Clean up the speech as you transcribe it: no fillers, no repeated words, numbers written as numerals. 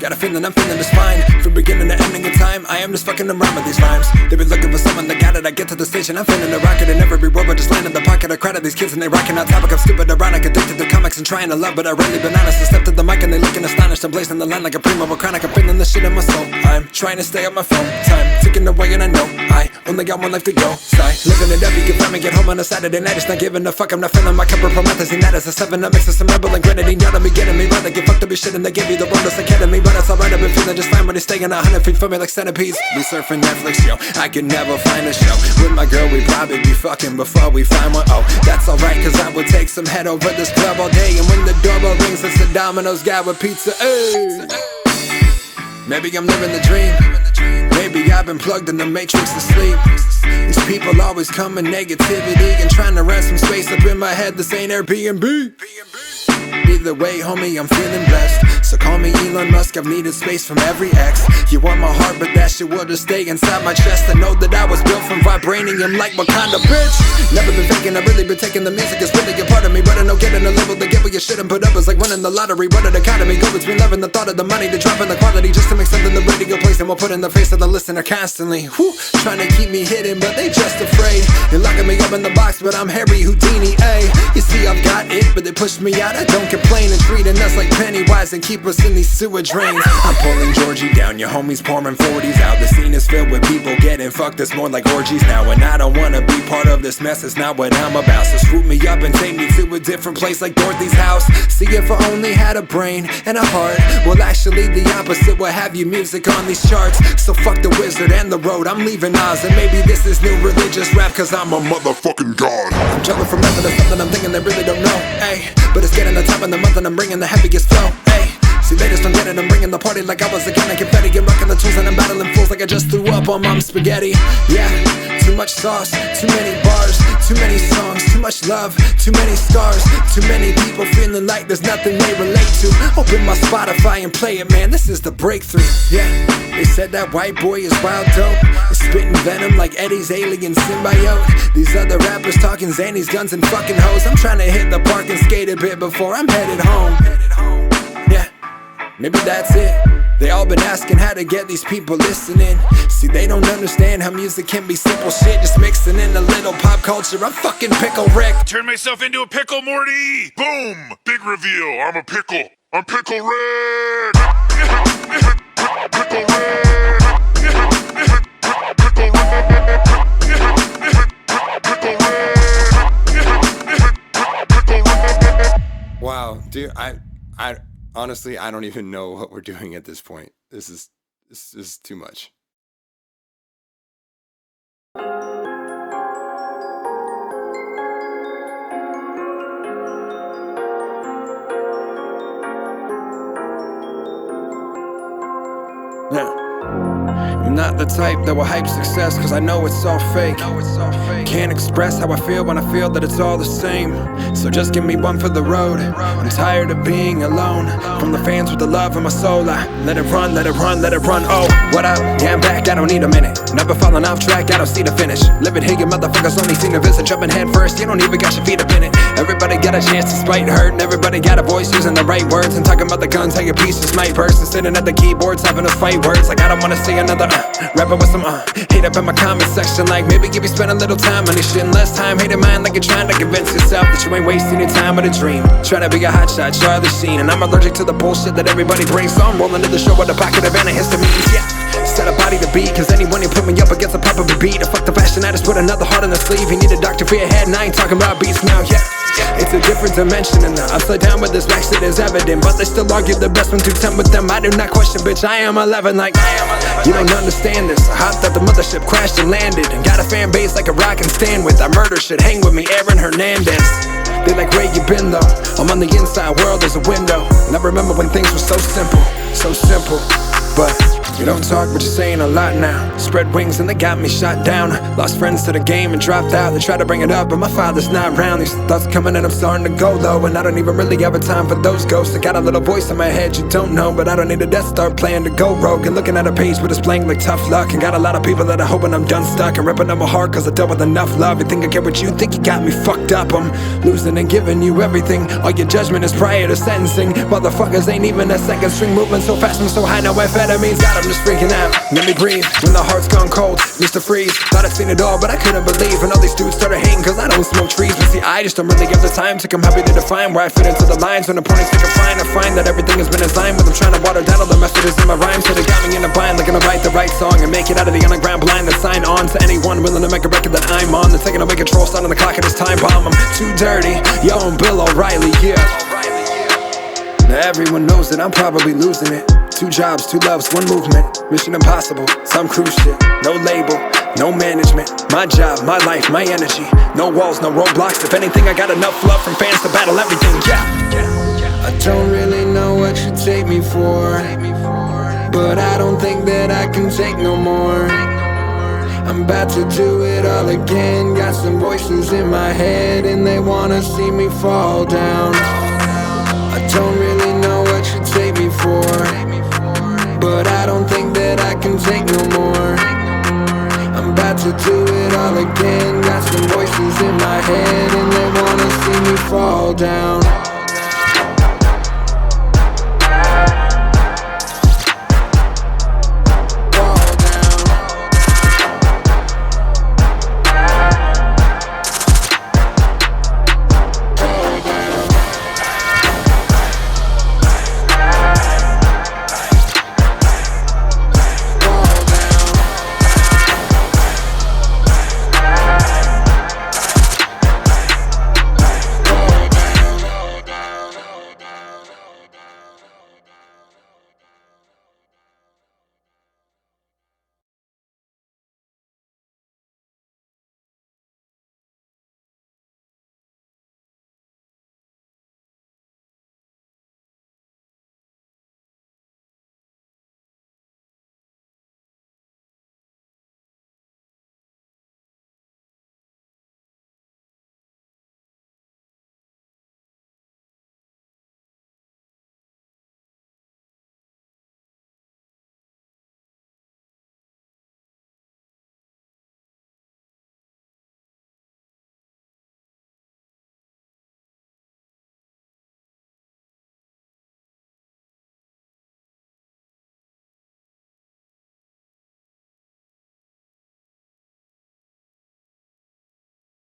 Got a feeling I'm feeling just fine. From beginning to ending in time, I am just fucking around with these rhymes. They've been looking for someone that got it. I get to the station, I'm feeling a rocket in every word, but just land in the pocket. I crowd of these kids and they rocking on topic. I'm stupid, ironic, addicted to comics and trying to love, but I really been honest. I stepped to the mic and they looking astonished. I'm blazing the line like a primo of chronic. I'm feeling the shit in my soul. I'm trying to stay on my phone. Time ticking away and I know I only got one life to go. Sigh, living it up, you can find me, get home on a Saturday night. It's not giving a fuck, I'm not feeling my cup of promethazine. That is a 7, I mix of some rebel and grenadine. Y'all don't be getting me, rather get fucked to be shit and they give you the wonders academy. But it's alright, I've been feeling just fine when it's staying 100 feet from me like centipedes. We surfing Netflix, yo, I could never find a show. With my girl, we probably be fucking before we find one. Oh, that's alright, cause I would take some head over this club all day. And when the doorbell rings, it's a Domino's guy with pizza, ayy. Maybe I'm living the dream. Maybe I've been plugged in the matrix to sleep. These people always come in negativity and trying to rent some space up in my head. This ain't Airbnb. Either way, homie, I'm feeling blessed. So call me Elon Musk, I've needed space from every ex. You want my heart, but that shit will just stay inside my chest. I know that I was built from vibranium like Wakanda, bitch. Never been faking, I've really been taking the music. It's really a part of me, but I know getting a level to get what you shouldn't put up is like winning the lottery. What an economy, go between love and the thought of the money, to dropping the quality just to make something the radio plays. And we'll put in the face of the listener constantly. Whew, trying to keep me hidden, but they just afraid. They're locking me up in the box, but I'm Harry Houdini, ayy. You see, I've got it, but they pushed me out, I don't complain. And treating us like Pennywise and keep us in these sewer drains. I'm pulling Georgie down, your homies pouring 40s out. The scene is filled with people getting fucked, it's more like orgies now. And I don't wanna be part of this mess, it's not what I'm about. So swoop me up and take me to a different place like Dorothy's house. See, if I only had a brain and a heart, well actually the opposite will have you music on these charts. So fuck the wizard and the road, I'm leaving Oz. And maybe this is new religious rap, cause I'm a motherfucking god. I'm jumping from nothing to something I'm thinking they really don't know, ayy. But it's getting the top of the month and I'm bringing the heaviest flow, ayy. See, they just don't get it, I'm bringing the party like I was a gun of confetti. And rocking the tools and I'm battling fools like I just threw up on mom's spaghetti. Yeah, too much sauce, too many bars, too many songs, too much love, too many scars. Too many people feeling like there's nothing they relate to. Open my Spotify and play it, man, this is the breakthrough. Yeah, they said that white boy is wild dope, is spitting venom like Eddie's alien symbiote. These other rappers talking Xannies, guns and fucking hoes. I'm trying to hit the park and skate a bit before I'm headed home. Yeah, maybe that's it. They all been asking how to get these people listening. See, they don't understand how music can be simple shit, just mixing in a little pop culture. I'm fucking Pickle Rick. Turn myself into a pickle, Morty. Boom! Big reveal. I'm a pickle. I'm Pickle Rick. Pickle Rick. Wow, dude, I honestly, I don't even know what we're doing at this point. This is too much. Yeah. I'm not the type that will hype success, cause I know it's all fake. Can't express how I feel when I feel that it's all the same. So just give me one for the road. I'm tired of being alone. From the fans with the love in my soul, I let it run, let it run, let it run. Oh, what up? Yeah, I'm back, I don't need a minute. Never falling off track, I don't see the finish. Live it here, you motherfuckers only seen the visit. Jumping head first, you don't even got your feet up in it. Everybody got a chance despite hurt, and everybody got a voice using the right words. And talking about the guns, how your pieces might burst. And sitting at the keyboards having us fight words like I don't wanna see another rapping with some hate up in my comment section. Like maybe if you spend a little time on this shit and less time hating mine, like you're trying to convince yourself that you ain't wasting your time with a dream. Trying to be a hotshot, Charlie Sheen, and I'm allergic to the bullshit that everybody brings. So I'm rolling to the show with a pocket of antihistamines. Yeah, set a body to beat, cause anyone you put me up against a proper beat. I fuck the fashion, I just put another heart on the sleeve. You need a doctor for your head, and I ain't talking about beats now. Yeah, it's a different dimension, and the upside down with this back shit is evident. But they still argue the best one to 10 with them. I do not question, bitch, I am 11. Like, you don't understand this. I hopped out the mothership, crashed and landed, and got a fan base like a rock and stand with. I murder shit, hang with me, Aaron Hernandez. They like, where you been though? I'm on the inside, world is a window. And I remember when things were so simple, so simple. But you don't talk, but you're saying a lot now. Spread wings and they got me shot down. Lost friends to the game and dropped out. They try to bring it up, but my father's not around. These thoughts coming and I'm starting to go low, and I don't even really have a time for those ghosts. I got a little voice in my head you don't know, but I don't need a Death Star plan to go rogue. And looking at a page but it's blank like tough luck. And got a lot of people that are hoping I'm done stuck, and ripping up my heart cause I dealt with enough love. You think I get what you think, you got me fucked up. I'm losing and giving you everything. All your judgment is prior to sentencing. Motherfuckers ain't even a second string, moving so fast and so high. Now amphetamines got them just freaking out. Let me breathe when the heart's gone cold. Mr. Freeze, thought I'd seen it all, but I couldn't believe. And all these dudes started hating cause I don't smoke trees. But see, I just don't really have the time to come happy to define where I fit into the lines. When opponents think I'm fine, I find that everything has been designed, but I'm trying to water down all the method is in my rhymes. So they got me in a bind, looking to write the right song and make it out of the underground blind. That sign on to anyone willing to make a record that I'm on. They're taking away control, starting the clock at this time bomb. I'm too dirty, yo, I'm Bill O'Reilly, yeah. Now everyone knows that I'm probably losing it. 2 jobs, 2 loves, 1 movement. Mission impossible, some cruise shit. No label, no management. My job, my life, my energy. No walls, no roadblocks. If anything, I got enough love from fans to battle everything, yeah. I don't really know what you take me for, but I don't think that I can take no more. I'm about to do it all again. Got some voices in my head and they wanna see me fall down. I don't really know what you take me for, but I don't think that I can take no more. I'm about to do it all again. Got some voices in my head and they wanna see me fall down.